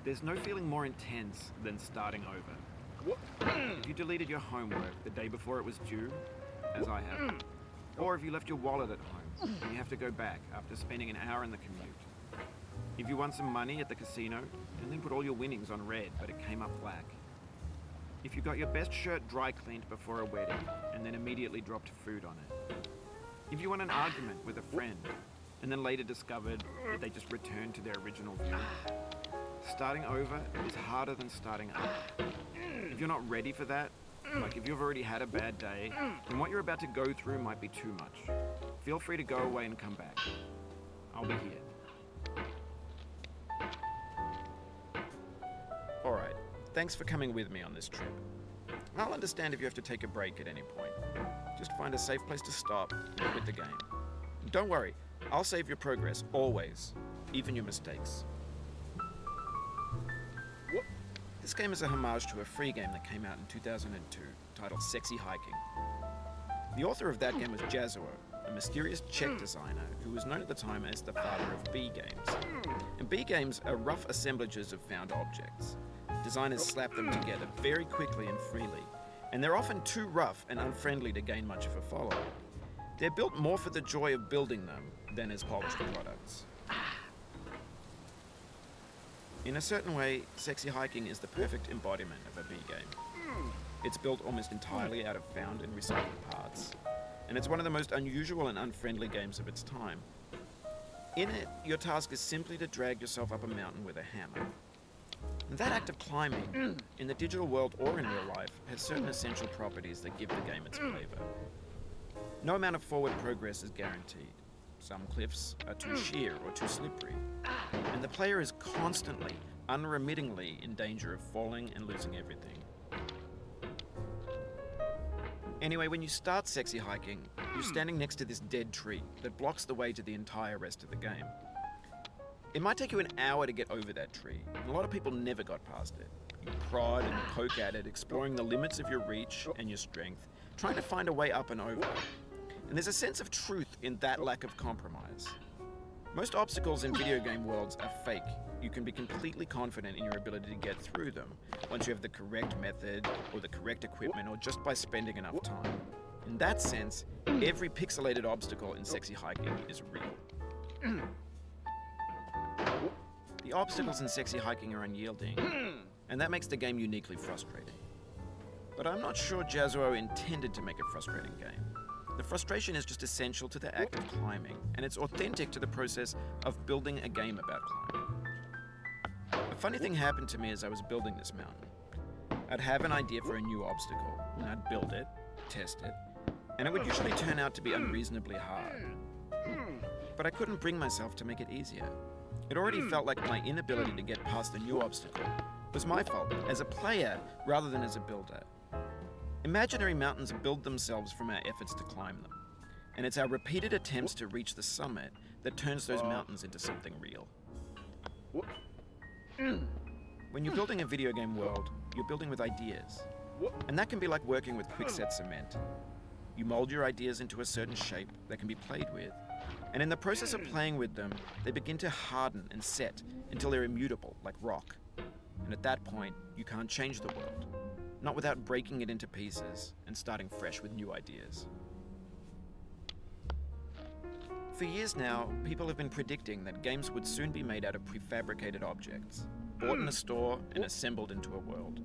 There's no feeling more intense than starting over. If you deleted your homework the day before it was due, as I have, or if you left your wallet at home and you have to go back after spending an hour in the commute. If you won some money at the casino and then put all your winnings on red but it came up black. If you got your best shirt dry cleaned before a wedding and then immediately dropped food on it. If you won an argument with a friend and then later discovered that they just returned to their original view. Starting over is harder than starting up. If you're not ready for that, like if you've already had a bad day, then what you're about to go through might be too much. Feel free to go away and come back. I'll be here. Alright, thanks for coming with me on this trip. I'll understand if you have to take a break at any point. Just find a safe place to stop and quit the game. Don't worry, I'll save your progress, always, even your mistakes. This game is a homage to a free game that came out in 2002, titled Sexy Hiking. The author of that game was Jazuo, a mysterious Czech designer who was known at the time as the father of B games. And B games are rough assemblages of found objects. Designers slap them together very quickly and freely, and they're often too rough and unfriendly to gain much of a following. They're built more for the joy of building them than as polished products. In a certain way, Sexy Hiking is the perfect embodiment of a B game. It's built almost entirely out of found and recycled parts, and it's one of the most unusual and unfriendly games of its time. In it, your task is simply to drag yourself up a mountain with a hammer. And that act of climbing, in the digital world or in real life, has certain essential properties that give the game its flavor. No amount of forward progress is guaranteed. Some cliffs are too sheer or too slippery, and the player is constantly, unremittingly in danger of falling and losing everything. Anyway, when you start Sexy Hiking, you're standing next to this dead tree that blocks the way to the entire rest of the game. It might take you an hour to get over that tree, and a lot of people never got past it. You prod and poke at it, exploring the limits of your reach and your strength, trying to find a way up and over. And there's a sense of truth in that lack of compromise. Most obstacles in video game worlds are fake. You can be completely confident in your ability to get through them once you have the correct method or the correct equipment or just by spending enough time. In that sense, every pixelated obstacle in Sexy Hiking is real. The obstacles in Sexy Hiking are unyielding, and that makes the game uniquely frustrating. But I'm not sure Jazuo intended to make a frustrating game. The frustration is just essential to the act of climbing, and it's authentic to the process of building a game about climbing. A funny thing happened to me as I was building this mountain. I'd have an idea for a new obstacle, and I'd build it, test it, and it would usually turn out to be unreasonably hard. But I couldn't bring myself to make it easier. It already felt like my inability to get past a new obstacle was my fault, as a player rather than as a builder. Imaginary mountains build themselves from our efforts to climb them, and it's our repeated attempts to reach the summit that turns those mountains into something real. When you're building a video game world, you're building with ideas, and that can be like working with quickset cement. You mold your ideas into a certain shape that can be played with, and in the process of playing with them, they begin to harden and set until they're immutable, like rock. And at that point, you can't change the world. Not without breaking it into pieces and starting fresh with new ideas. For years now, people have been predicting that games would soon be made out of prefabricated objects, bought in a store and assembled into a world.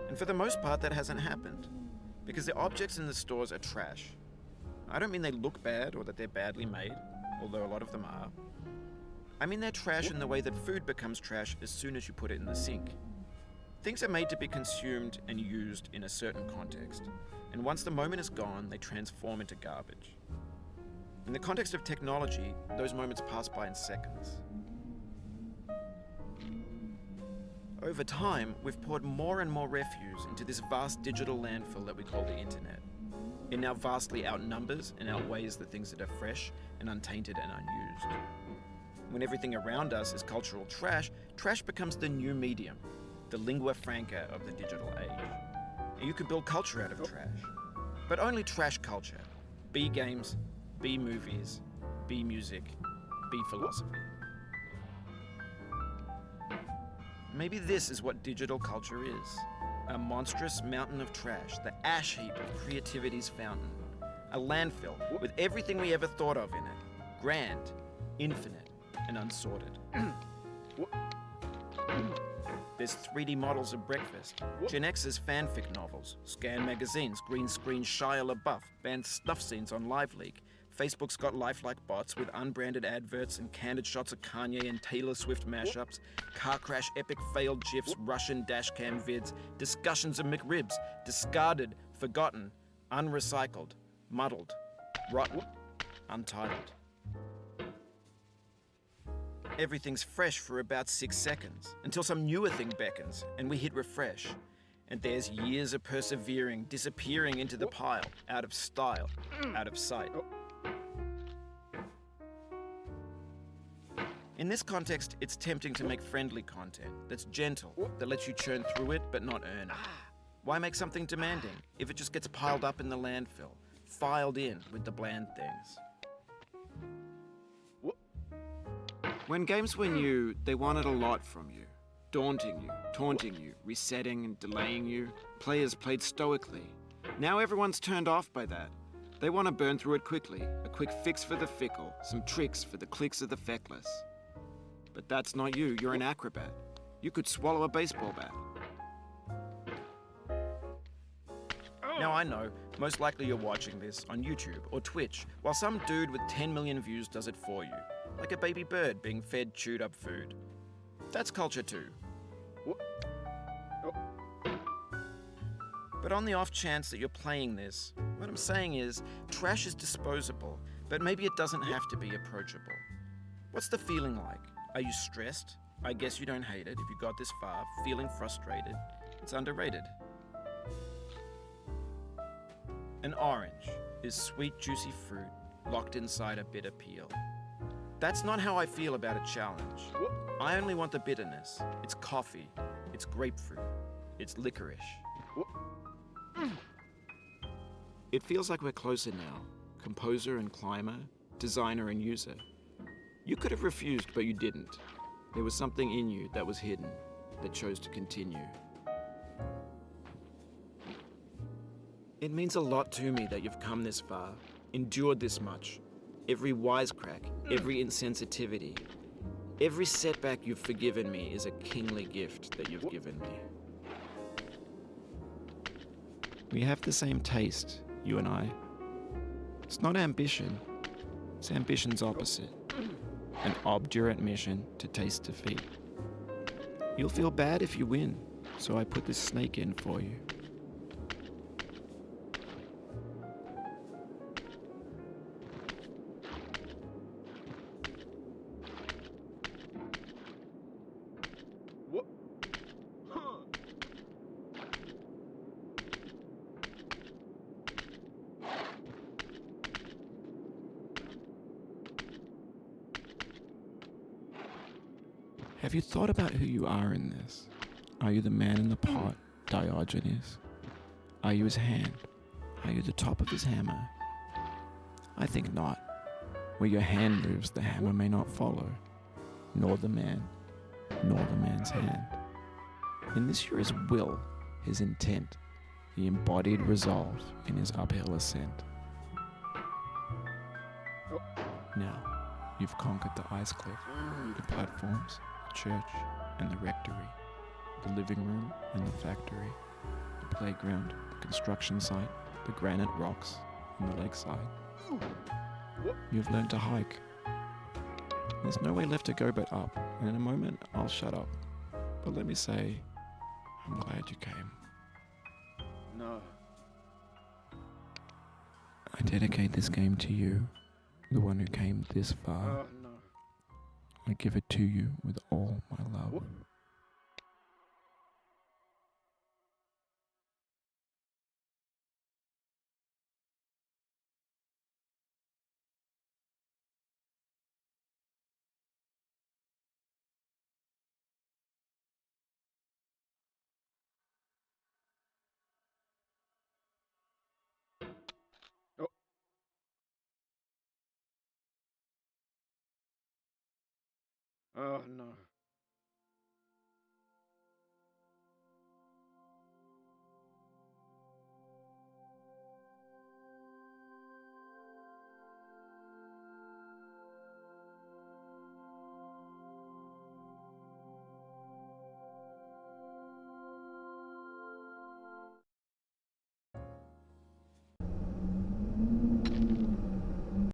And for the most part, that hasn't happened, because the objects in the stores are trash. I don't mean they look bad or that they're badly made, although a lot of them are. I mean they're trash in the way that food becomes trash as soon as you put it in the sink. Things are made to be consumed and used in a certain context, and once the moment is gone, they transform into garbage. In the context of technology, those moments pass by in seconds. Over time, we've poured more and more refuse into this vast digital landfill that we call the internet. It now vastly outnumbers and outweighs the things that are fresh and untainted and unused. When everything around us is cultural trash, trash becomes the new medium, the lingua franca of the digital age. And you can build culture out of trash, but only trash culture. B games, B movies, B music, B philosophy. Maybe this is what digital culture is. A monstrous mountain of trash, the ash heap of creativity's fountain. A landfill with everything we ever thought of in it. Grand, infinite, and unsorted. There's 3D models of breakfast, Gen X's fanfic novels, scan magazines, green screen Shia LaBeouf, banned snuff scenes on LiveLeak. Facebook's got lifelike bots with unbranded adverts and candid shots of Kanye and Taylor Swift mashups, car crash epic failed GIFs, Russian dashcam vids, discussions of McRibs, discarded, forgotten, unrecycled, muddled, rotten, untitled. Everything's fresh for about 6 seconds, until some newer thing beckons, and we hit refresh. And there's years of persevering, disappearing into the pile, out of style, out of sight. In this context, it's tempting to make friendly content that's gentle, that lets you churn through it but not earn it. Why make something demanding if it just gets piled up in the landfill, filed in with the bland things? When games were new, they wanted a lot from you. Daunting you, taunting you, resetting and delaying you. Players played stoically. Now everyone's turned off by that. They want to burn through it quickly, a quick fix for the fickle, some tricks for the clicks of the feckless. But that's not you, you're an acrobat. You could swallow a baseball bat. Now I know, most likely you're watching this on YouTube or Twitch, while some dude with 10 million views does it for you, like a baby bird being fed chewed up food. That's culture too. But on the off chance that you're playing this, what I'm saying is, trash is disposable, but maybe it doesn't have to be approachable. What's the feeling like? Are you stressed? I guess you don't hate it if you got this far, feeling frustrated. It's underrated. An orange is sweet, juicy fruit locked inside a bitter peel. That's not how I feel about a challenge. I only want the bitterness. It's coffee. It's grapefruit. It's licorice. It feels like we're closer now. Composer and climber, designer and user. You could have refused, but you didn't. There was something in you that was hidden, that chose to continue. It means a lot to me that you've come this far, endured this much. Every wisecrack, every insensitivity, every setback you've forgiven me is a kingly gift that you've given me. We have the same taste, you and I. It's not ambition, it's ambition's opposite. An obdurate mission to taste defeat. You'll feel bad if you win, so I put this snake in for you. Have you thought about who you are in this? Are you the man in the pot, Diogenes? Are you his hand? Are you the top of his hammer? I think not. Where your hand moves, the hammer may not follow, nor the man, nor the man's hand. In this you're his will, his intent, the embodied resolve in his uphill ascent. Now, you've conquered the ice cliff, the platforms, church and the rectory, the living room and the factory, the playground, the construction site, the granite rocks and the lakeside. You've learned to hike. There's no way left to go but up, and in a moment I'll shut up. But let me say, I'm glad you came. No. I dedicate this game to you, the one who came this far. No. I give it to you with all my love. Oh no.